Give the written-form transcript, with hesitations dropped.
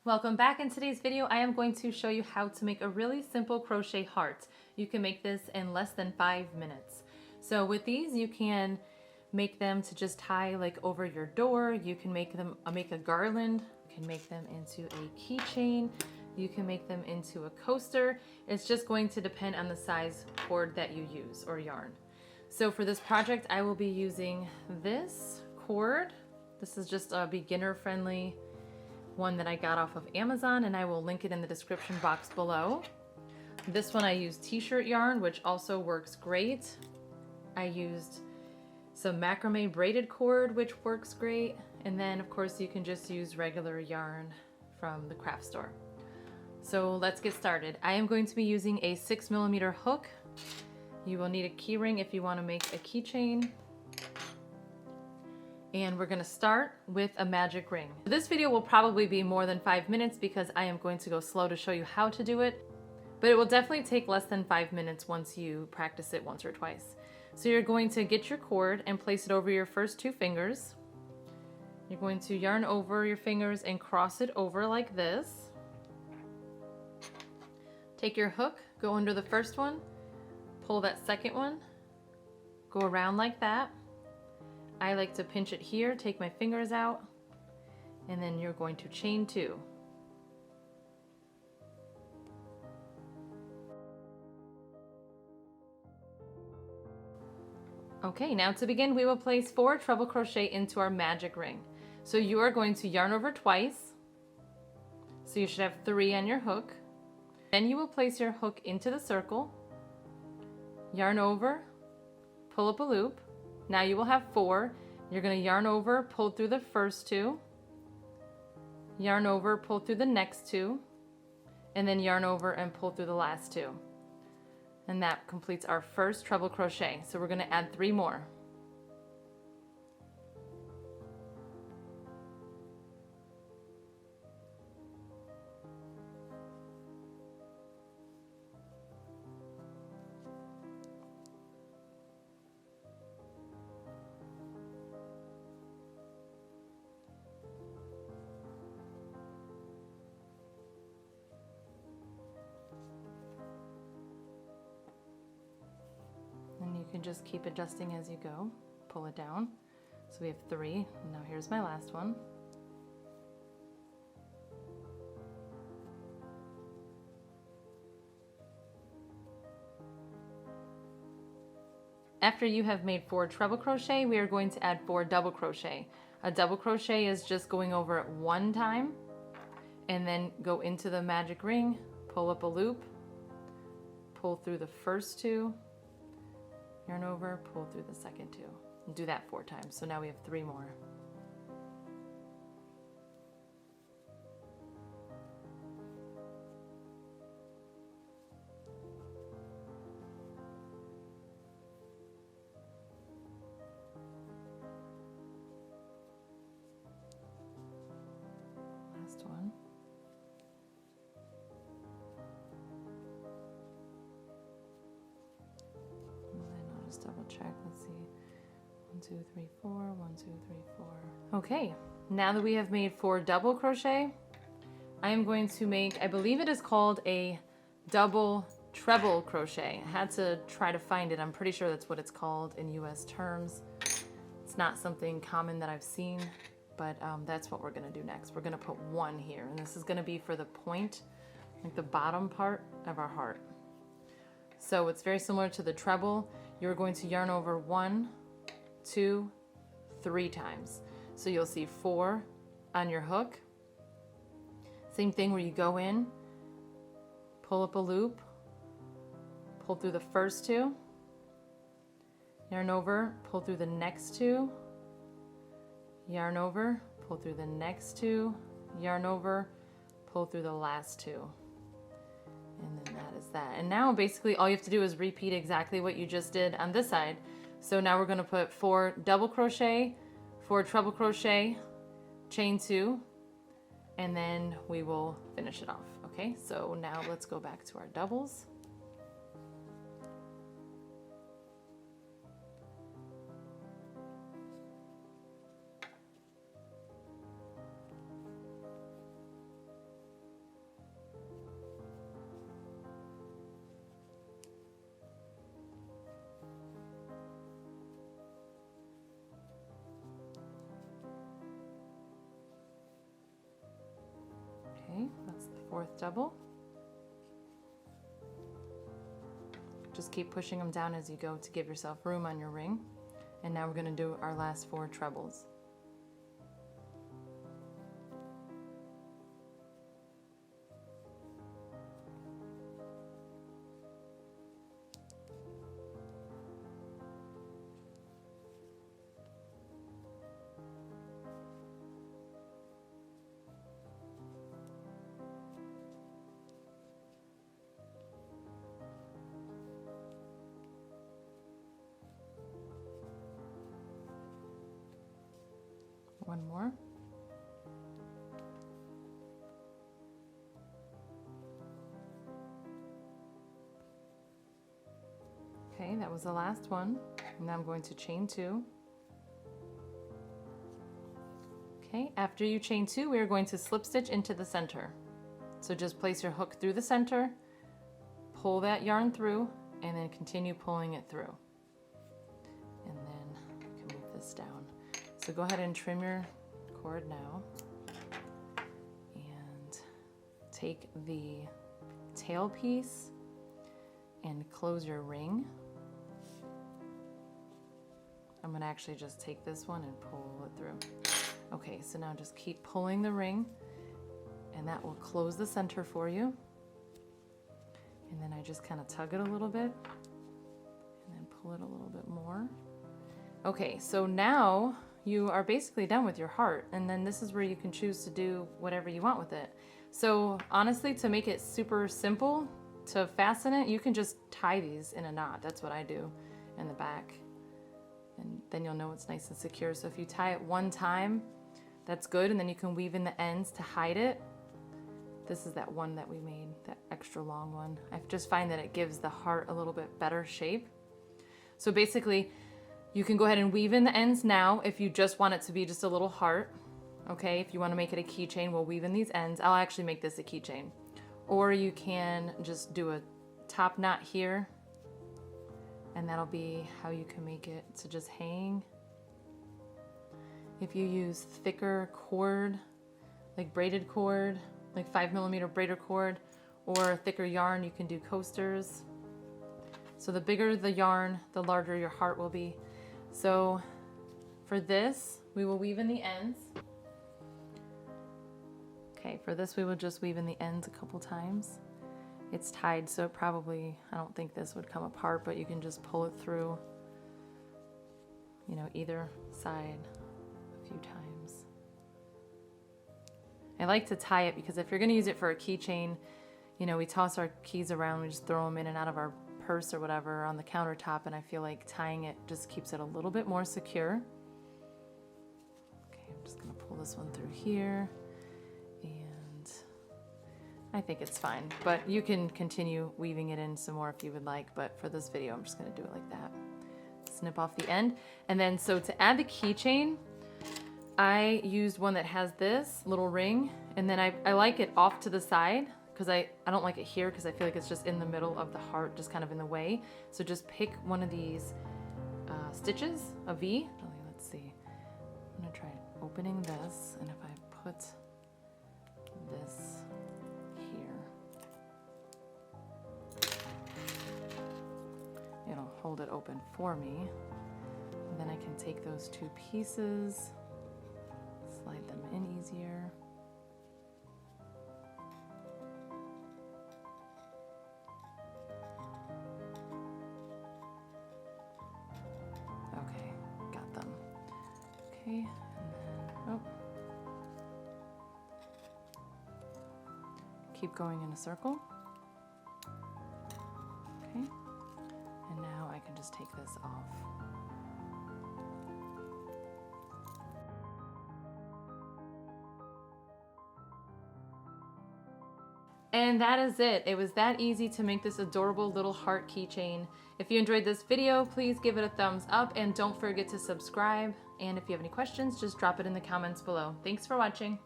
Welcome back. In today's video, I am going to show you how to make a really simple crochet heart. You can make this in less than 5 minutes. So with these, you can make them to just tie like over your door. You can make a garland. You can make them into a keychain. You can make them into a coaster. It's just going to depend on the size cord that you use or yarn. So for this project, I will be using this cord. This is just a beginner-friendly one that I got off of Amazon, and I will link it in the description box below. This one I used t-shirt yarn, which also works great. I used some macrame braided cord, which works great. And then of course you can just use regular yarn from the craft store. So let's get started. I am going to be using a 6mm hook. You will need a key ring if you want to make a keychain. And we're going to start with a magic ring. This video will probably be more than 5 minutes because I am going to go slow to show you how to do it, but it will definitely take less than 5 minutes once you practice it once or twice. So you're going to get your cord and place it over your first 2 fingers. You're going to yarn over your fingers and cross it over like this. Take your hook, go under the first one, pull that second one, go around like that. I like to pinch it here, take my fingers out, and then you're going to chain 2. Okay, now to begin, we will place 4 treble crochet into our magic ring. So you are going to yarn over twice. So you should have 3 on your hook. Then you will place your hook into the circle, yarn over, pull up a loop. Now you will have 4. You're going to yarn over, pull through the first 2, yarn over, pull through the next 2, and then yarn over and pull through the last 2. And that completes our first treble crochet. So we're going to add 3 more. You can just keep adjusting as you go. Pull it down. So we have 3. And now here's my last one. After you have made 4 treble crochet, we are going to add 4 double crochet. A double crochet is just going over it 1 time and then go into the magic ring, pull up a loop, pull through the first 2, yarn over, pull through the second 2. And do that 4 times. So now we have 3 more. Last one. Just double check. Let's see. 1, 2, 3, 4. 1, 2, 3, 4. Okay, now that we have made 4 double crochet, I am going to make, I believe it is called a double treble crochet. I had to try to find it. I'm pretty sure that's what it's called in US terms. It's not something common that I've seen, but that's what we're going to do next. We're going to put 1 here, and this is going to be for the point, like the bottom part of our heart. So it's very similar to the treble. You're going to yarn over 1, 2, 3 times. So you'll see 4 on your hook. Same thing where you go in, pull up a loop, pull through the first 2, yarn over, pull through the next 2, yarn over, pull through the next 2, yarn over, pull through the last 2. And then that is that. And now basically all you have to do is repeat exactly what you just did on this side. So now we're going to put 4 double crochet, 4 treble crochet, chain 2, and then we will finish it off. Okay, so now let's go back to our doubles. 4th double. Just keep pushing them down as you go to give yourself room on your ring. And now we're going to do our last 4 trebles. One more. Okay, that was the last one. Now I'm going to chain 2. Okay, after you chain 2, we are going to slip stitch into the center. So just place your hook through the center, pull that yarn through, and then continue pulling it through. And then you can move this down. So go ahead and trim your cord now and take the tail piece and close your ring. I'm going to actually just take this one and pull it through. Okay, so now just keep pulling the ring and that will close the center for you. And then I just kind of tug it a little bit and then pull it a little bit more. Okay, so now you are basically done with your heart, and then this is where you can choose to do whatever you want with it. So honestly, to make it super simple to fasten it, you can just tie these in a knot. That's what I do in the back, and then you'll know it's nice and secure. So if you tie it one time, that's good, and then you can weave in the ends to hide it. This is that one that we made, that extra long one. I just find that it gives the heart a little bit better shape. So basically, you can go ahead and weave in the ends now if you just want it to be just a little heart. Okay, if you want to make it a keychain, we'll weave in these ends. I'll actually make this a keychain. Or you can just do a top knot here, and that'll be how you can make it to just hang. If you use thicker cord, like braided cord, like 5mm braided cord, or thicker yarn, you can do coasters. So the bigger the yarn, the larger your heart will be. So for this, we will weave in the ends. Okay, for this we will just weave in the ends a couple times. It's tied, so it probably, I don't think this would come apart, but you can just pull it through, you know, either side a few times. I like to tie it because if you're going to use it for a keychain, you know, we toss our keys around, we just throw them in and out of our purse or whatever on the countertop, and I feel like tying it just keeps it a little bit more secure. Okay, I'm just going to pull this one through here, and I think it's fine, but you can continue weaving it in some more if you would like, but for this video I'm just going to do it like that. Snip off the end, and then so to add the keychain, I used one that has this little ring, and then I like it off to the side because I don't like it here because I feel like it's just in the middle of the heart, just kind of in the way. So just pick one of these stitches, a V. Let's see. I'm going to try opening this, and if I put this here, it'll hold it open for me. And then I can take those two pieces, slide them in easier. Okay, got them. Okay, and then, oh. Keep going in a circle. Okay, and now I can just take this off. And that is it. It was that easy to make this adorable little heart keychain. If you enjoyed this video, please give it a thumbs up and don't forget to subscribe. And if you have any questions, just drop it in the comments below. Thanks for watching.